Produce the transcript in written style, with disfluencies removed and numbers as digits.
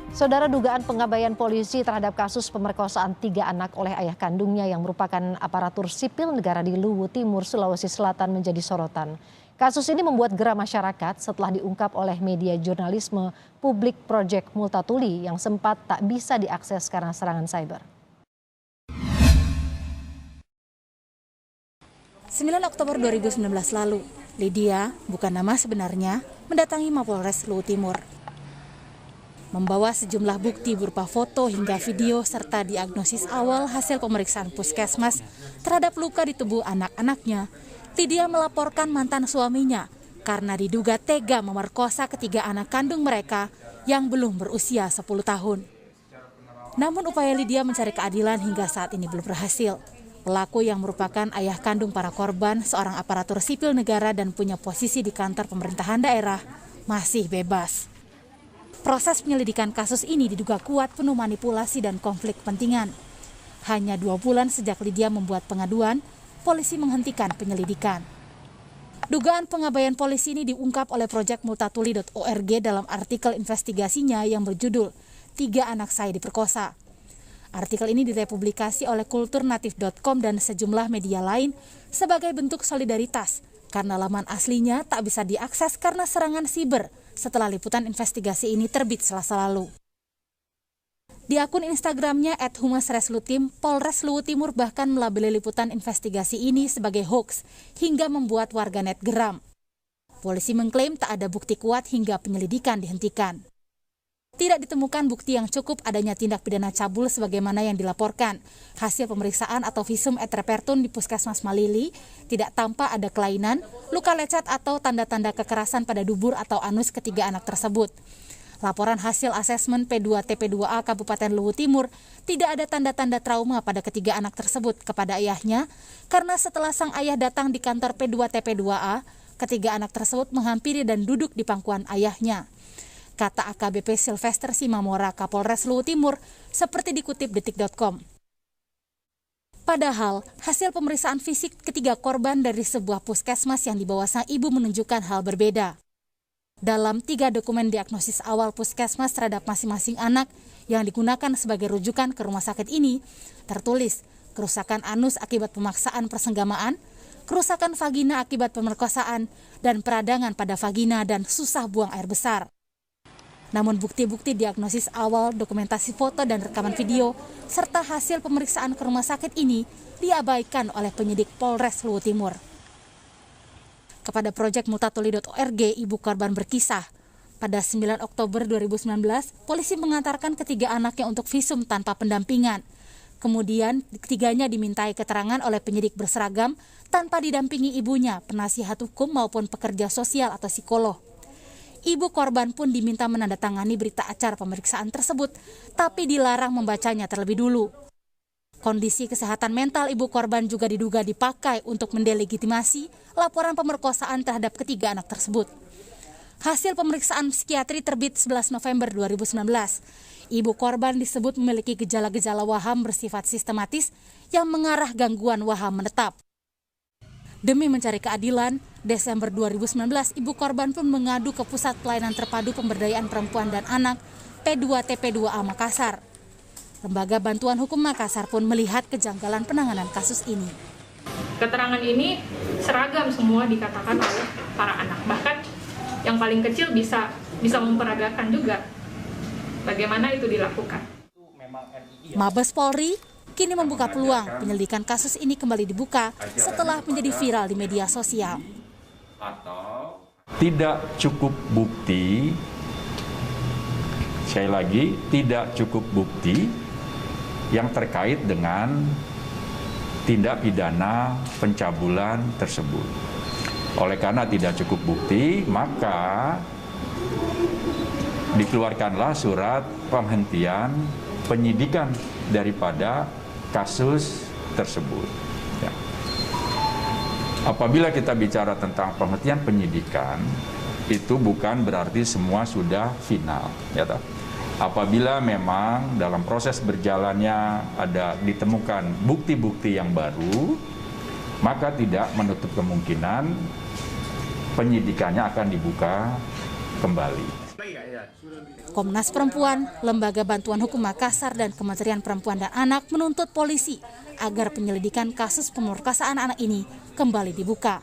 Saudara, dugaan pengabaian polisi terhadap kasus pemerkosaan 3 anak oleh ayah kandungnya yang merupakan aparatur sipil negara di Luwu Timur, Sulawesi Selatan menjadi sorotan. Kasus ini membuat geram masyarakat setelah diungkap oleh media jurnalisme publik Project Multatuli yang sempat tak bisa diakses karena serangan cyber. 9 Oktober 2019 lalu, Lydia, bukan nama sebenarnya, mendatangi Mapolres Luwu Timur. Membawa sejumlah bukti berupa foto hingga video serta diagnosis awal hasil pemeriksaan puskesmas terhadap luka di tubuh anak-anaknya, Lydia melaporkan mantan suaminya karena diduga tega memerkosa ketiga anak kandung mereka yang belum berusia 10 tahun. Namun upaya Lydia mencari keadilan hingga saat ini belum berhasil. Pelaku yang merupakan ayah kandung para korban, seorang aparatur sipil negara dan punya posisi di kantor pemerintahan daerah, masih bebas. Proses penyelidikan kasus ini diduga kuat penuh manipulasi dan konflik kepentingan. Hanya 2 bulan sejak Lydia membuat pengaduan, polisi menghentikan penyelidikan. Dugaan pengabaian polisi ini diungkap oleh Project Multatuli.org dalam artikel investigasinya yang berjudul 3 anak saya diperkosa. Artikel ini direpublikasi oleh kulturnatif.com dan sejumlah media lain sebagai bentuk solidaritas karena laman aslinya tak bisa diakses karena serangan siber setelah liputan investigasi ini terbit Selasa lalu. Di akun Instagramnya @humasreslutim, Polres Luwu Timur bahkan melabeli liputan investigasi ini sebagai hoax hingga membuat warganet geram. Polisi mengklaim tak ada bukti kuat hingga penyelidikan dihentikan. Tidak ditemukan bukti yang cukup adanya tindak pidana cabul sebagaimana yang dilaporkan. Hasil pemeriksaan atau visum et repertum di Puskesmas Malili tidak tampak ada kelainan, luka lecet atau tanda-tanda kekerasan pada dubur atau anus ketiga anak tersebut. Laporan hasil asesmen P2TP2A Kabupaten Luwu Timur tidak ada tanda-tanda trauma pada ketiga anak tersebut kepada ayahnya karena setelah sang ayah datang di kantor P2TP2A, ketiga anak tersebut menghampiri dan duduk di pangkuan ayahnya. Kata AKBP Sylvester Simamora, Kapolres Luwu Timur, seperti dikutip detik.com. Padahal, hasil pemeriksaan fisik ketiga korban dari sebuah puskesmas yang dibawa sang ibu menunjukkan hal berbeda. Dalam 3 dokumen diagnosis awal puskesmas terhadap masing-masing anak yang digunakan sebagai rujukan ke rumah sakit ini, tertulis kerusakan anus akibat pemaksaan persenggamaan, kerusakan vagina akibat pemerkosaan, dan peradangan pada vagina dan susah buang air besar. Namun bukti-bukti diagnosis awal, dokumentasi foto dan rekaman video, serta hasil pemeriksaan ke rumah sakit ini diabaikan oleh penyidik Polres Luwu Timur. Kepada Project Multatuli.org, ibu korban berkisah, pada 9 Oktober 2019, polisi mengantarkan ketiga anaknya untuk visum tanpa pendampingan. Kemudian, ketiganya dimintai keterangan oleh penyidik berseragam tanpa didampingi ibunya, penasihat hukum maupun pekerja sosial atau psikolog. Ibu korban pun diminta menandatangani berita acara pemeriksaan tersebut, tapi dilarang membacanya terlebih dulu. Kondisi kesehatan mental ibu korban juga diduga dipakai untuk mendelegitimasi laporan pemerkosaan terhadap ketiga anak tersebut. Hasil pemeriksaan psikiatri terbit 11 November 2019. Ibu korban disebut memiliki gejala-gejala waham bersifat sistematis yang mengarah gangguan waham menetap. Demi mencari keadilan, Desember 2019, ibu korban pun mengadu ke Pusat Pelayanan Terpadu Pemberdayaan Perempuan dan Anak P2TP2A Makassar. Lembaga Bantuan Hukum Makassar pun melihat kejanggalan penanganan kasus ini. Keterangan ini seragam semua dikatakan oleh para anak. Bahkan yang paling kecil bisa memperagakan juga bagaimana itu dilakukan. Mabes Polri kini membuka peluang penyelidikan kasus ini kembali dibuka setelah menjadi viral di media sosial. Tidak cukup bukti, sekali lagi, tidak cukup bukti yang terkait dengan tindak pidana pencabulan tersebut. Oleh karena tidak cukup bukti, maka dikeluarkanlah surat penghentian penyidikan daripada kasus tersebut. Ya. Apabila kita bicara tentang penghentian penyidikan, itu bukan berarti semua sudah final. Ya, apabila memang dalam proses berjalannya ada ditemukan bukti-bukti yang baru, maka tidak menutup kemungkinan penyidikannya akan dibuka kembali. Komnas Perempuan, Lembaga Bantuan Hukum Makassar, dan Kementerian Perempuan dan Anak menuntut polisi agar penyelidikan kasus pemerkosaan anak ini kembali dibuka.